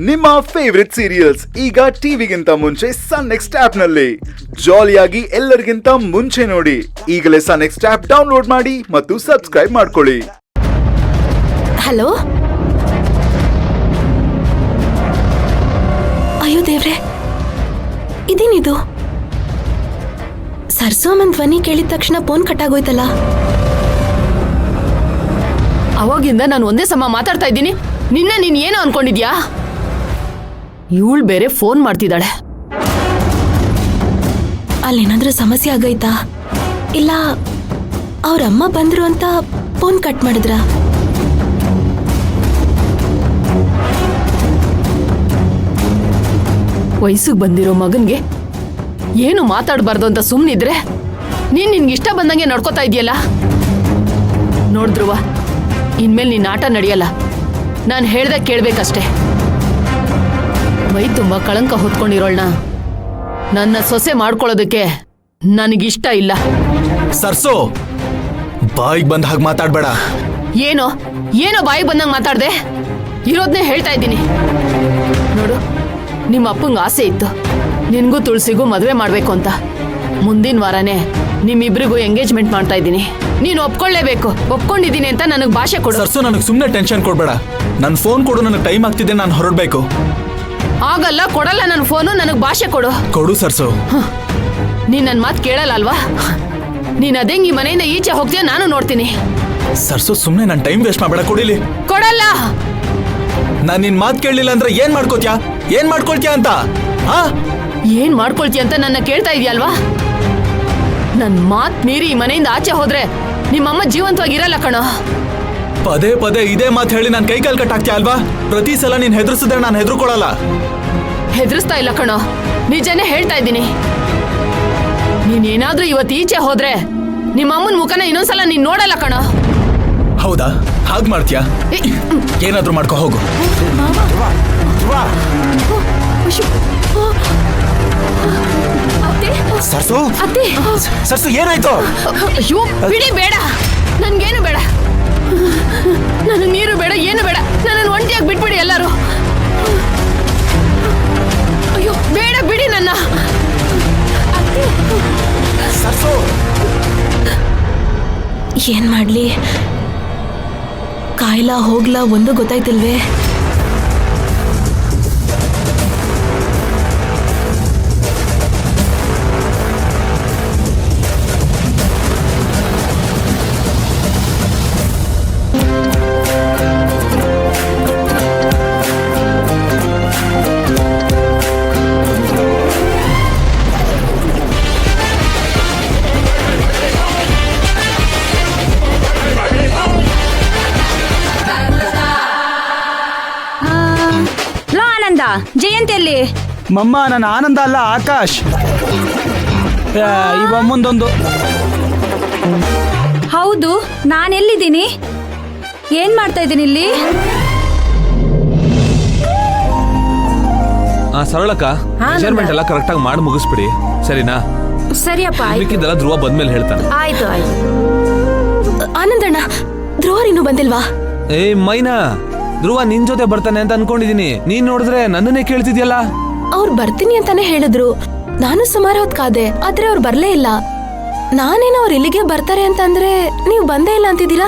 ನಿಮ್ಮ favourite serials ಈಗ ಟಿವಿಗಿಂತ ಮುಂಚೆ ಸನ್ ನೆಕ್ಸ್ಟ್ ಆಪ್ ನಲ್ಲಿ ಜಾಲಿಯಾಗಿ ಎಲ್ಲರಿಗಿಂತ ಮುಂಚೆ ನೋಡಿ. ಈಗಲೇ ಸನ್ ನೆಕ್ಸ್ಟ್ ಆಪ್ ಡೌನ್ಲೋಡ್ ಮಾಡಿ ಮತ್ತು ಸಬ್ಸ್ಕ್ರೈಬ್ ಮಾಡ್ಕೊಳ್ಳಿ. ಹಲೋ, ಅಯ್ಯೋ ದೇವ್ರೆ, ಇದೇನಿದು? ಸರ್ಸೋಮನ್ ಧ್ವನಿ ಕೇಳಿದ ತಕ್ಷಣ ಫೋನ್ ಕಟ್ಟಾಗೋಯ್ತಲ್ಲ. ಅವಾಗಿಂದ ನಾನು ಒಂದೇ ಸಮ ಮಾತಾಡ್ತಾ ಇದ್ದೀನಿ. ನೀನ್ ಏನು ಅನ್ಕೊಂಡಿದ್ಯಾ? ಇವಳು ಬೇರೆ ಫೋನ್ ಮಾಡ್ತಿದ್ದಾಳೆ. ಅಲ್ಲೇನಾದ್ರೂ ಸಮಸ್ಯೆ ಆಗೈತಾ? ಇಲ್ಲ ಅವ್ರಮ್ಮ ಬಂದ್ರು ಅಂತ ಫೋನ್ ಕಟ್ ಮಾಡಿದ್ರ? ವಯಸ್ಸಿಗೆ ಬಂದಿರೋ ಮಗನ್ಗೆ ಏನು ಮಾತಾಡಬಾರ್ದು ಅಂತ ಸುಮ್ಮನಿದ್ರೆ ನಿನ್ಗೆ ಇಷ್ಟ ಬಂದಂಗೆ ನಡ್ಕೋತಾ ಇದೆಯಲ್ಲ. ನೋಡಿದ್ರುವ, ಇನ್ಮೇಲೆ ನಿನ್ನ ಆಟ ನಡೆಯಲ್ಲ. ನಾನು ಹೇಳ್ದೆ ಕೇಳ್ಬೇಕಷ್ಟೆ. ಮೈ ತುಂಬ ಕಳಂಕ ಹೊತ್ಕೊಂಡಿರೋಳ್ನ ನನ್ನ ಸೊಸೆ ಮಾಡ್ಕೊಳ್ಳೋದಕ್ಕೆ ನನಗಿಷ್ಟ ಇಲ್ಲ. ಸರ್ಸೋ, ಬಾಯಿಗೆ ಬಂದ ಹಾಗೆ ಮಾತಾಡ್ಬೇಡ. ಏನೋ ಬಾಯಿಗೆ ಬಂದಂಗೆ ಮಾತಾಡ್ದೆ? ಇರೋದನ್ನೇ ಹೇಳ್ತಾ ಇದ್ದೀನಿ. ನೋಡು, ನಿಮ್ಮ ಅಪ್ಪಂಗೆ ಆಸೆ ಇತ್ತು ನಿನ್ಗೂ ತುಳಸಿಗೂ ಮದುವೆ ಮಾಡ್ಬೇಕು ಅಂತ. ಮುಂದಿನ ವಾರನೇ ನಿಮ್ಮಿಬ್ರಿಗೂ ಎಂಗೇಜ್ಮೆಂಟ್ ಮಾಡ್ತಾ ಇದ್ದೀನಿ. ನೀನು ಒಪ್ಕೊಳ್ಳೇಬೇಕು. ಒಪ್ಕೊಂಡಿದ್ದೀನಿ ಅಂತ ನನಗೆ ಭಾಷೆ ಕೊಡು. ಸರ್ಸು, ನನಗೆ ಸುಮ್ಮನೆ ಟೆನ್ಷನ್ ಕೊಡ್ಬೇಡ. ನನ್ನ ಫೋನ್ ಕೊಡು, ನನಗೆ ಟೈಮ್ ಆಗ್ತಿದೆ, ನಾನು ಹೊರಡ್ಬೇಕು. ಆಗಲ್ಲ, ಕೊಡಲ್ಲ ನನ್ನ ಫೋನು. ನನಗೆ ಭಾಷೆ ಕೊಡು. ಕೊಡು ಸರ್ಸು. ನೀನ್ ನನ್ನ ಮಾತು ಕೇಳಲ್ಲ ಅಲ್ವಾ? ನೀನ್ ಅದೇಂಗ್ ಈ ಮನೆಯಿಂದ ಈಚೆ ಹೋಗ್ತೀಯ, ನಾನು ನೋಡ್ತೀನಿ. ಸರ್ಸು, ಸುಮ್ಮನೆ ನನ್ನ ಟೈಮ್ ವೇಸ್ಟ್ ಮಾಡಬೇಡ. ಕೊಡಿಲಿ. ಕೊಡಲ್ಲ. ನಾನು ನಿನ್ ಮಾತು ಕೇಳಲಿಲ್ಲ ಅಂದ್ರೆ ಏನ್ ಮಾಡ್ಕೊಳ್ತೀಯ ಅಂತ? ಏನ್ ಮಾಡ್ಕೊಳ್ತೀಯ ಅಂತ ನನ್ನ ಕೇಳ್ತಾ ಇದೆಯಲ್ವಾ? ನನ್ ಮಾತ್ ಮೀರಿ ಈ ಮನೆಯಿಂದ ಆಚೆ ಹೋದ್ರೆ ನಿಮ್ಮಮ್ಮ ಜೀವಂತವಾಗಿರಲ್ಲ ಕಣೋ. ಪದೇ ಪದೇ ಇದೇ ಮಾತು ಹೇಳಿ ನಾನು ಕೈಕಾಲು ಕಟ್ಟಾಕ್ತೀಯ ಅಲ್ವಾ? ಪ್ರತಿ ಸಲ ನೀನ್ ಹೆದರ್ಸಿದ್ರೆ ನಾನು ಹೆದರ್ಕೊಳ್ಳಲ್ಲ. ಹೆದರ್ಸ್ತಾ ಇಲ್ಲ ಕಣೋ, ನಿಜನೇ ಹೇಳ್ತಾ ಇದ್ದೀನಿ. ನೀನೇನಾದ್ರೂ ಇವತ್ತು ಈಚೆ ಹೋದ್ರೆ ನಿಮ್ಮಮ್ಮನ ಮುಖನ ಇನ್ನೊಂದ್ಸಲ ನೀನ್ ನೋಡಲ್ಲ ಕಣೋ. ಹೌದಾ? ಹಾಗ್ ಮಾಡ್ತೀಯಾ? ಏನಾದ್ರೂ ಮಾಡ್ಕೊ ಹೋಗು. ಸರ್ಸು, ಸರ್ಸು, ಏನಾಯ್ತು? ಅಯ್ಯೋ ಬಿಡಿ, ಬೇಡ. ನನ್ಗೇನು ಬೇಡ. ನನಗೆ ನೀರು ಬೇಡ, ಏನು ಬೇಡ. ನನ್ನನ್ನು ಒಂಟಿಯಾಗಿ ಬಿಟ್ಬಿಡಿ ಎಲ್ಲರೂ. ಅಯ್ಯೋ ಬೇಡ, ಬಿಡಿ ನನ್ನ. ಸರ್ಸು, ಏನ್ ಮಾಡ್ಲಿ? ಕಾಯ್ಲಾ ಹೋಗ್ಲಾ ಒಂದು ಗೊತ್ತಾಯ್ತಿಲ್ವೇ? ಜಯಂತಿಯಲ್ಲಿ ಮಮ್ಮ, ನನ್ನ ಆನಂದ ಅಲ್ಲ, ಆಕಾಶ್. ಇವ ಮುಂದೊಂದು. ಹೌದು, ನಾನೆಲ್ಲಿದ್ದೀನಿ? ಏನ್ ಮಾಡ್ತಾ ಇದ್ದೀನಿ ಇಲ್ಲಿ? ಸರಳಕ್ಕ, ಮೆಜರ್ಮೆಂಟ್ ಎಲ್ಲ ಕರೆಕ್ಟ್ ಆಗಿ ಮಾಡಿ ಮುಗಿಸ್ಬಿಡಿ, ಸರಿನಾ? ಸರಿಯಪ್ಪ. ಮಿಕ್ಕಿದ್ದೆಲ್ಲ ಧ್ರುವ ಬಂದ್ಮೇಲೆ ಹೇಳ್ತಾನೆ. ಆಯ್ತು. ಆನಂದಣ್ಣ, ಧ್ರುವ ಇನ್ನೂ ಬಂದಿಲ್ವಾ? ಏ ಮೈನಾ, ಧ್ರುವ ನಿನ್ ಜೊತೆ ಬರ್ತಾನೆ ಅಂತ ಅನ್ಕೊಂಡಿದೀನಿ. ನೀನ್ ನೋಡಿದ್ರೆ ನನ್ನನ್ನೇ ಕೇಳ್ತಿದ್ಯಲ್ಲ. ಅವ್ರು ಬರ್ತೀನಿ ಅಂತಾನೆ ಹೇಳಿದ್ರು. ನಾನು ಸುಮಾರು ಹೊತ್ತು ಕಾದೆ, ಆದ್ರೆ ಅವ್ರು ಬರ್ಲೇ ಇಲ್ಲ. ನಾನೇನೋ ಅವ್ರು ಇಲ್ಲಿಗೆ ಬರ್ತಾರೆ ಅಂತಂದ್ರೆ ನೀವು ಬಂದೇ ಇಲ್ಲ ಅಂತಿದ್ದೀರಾ?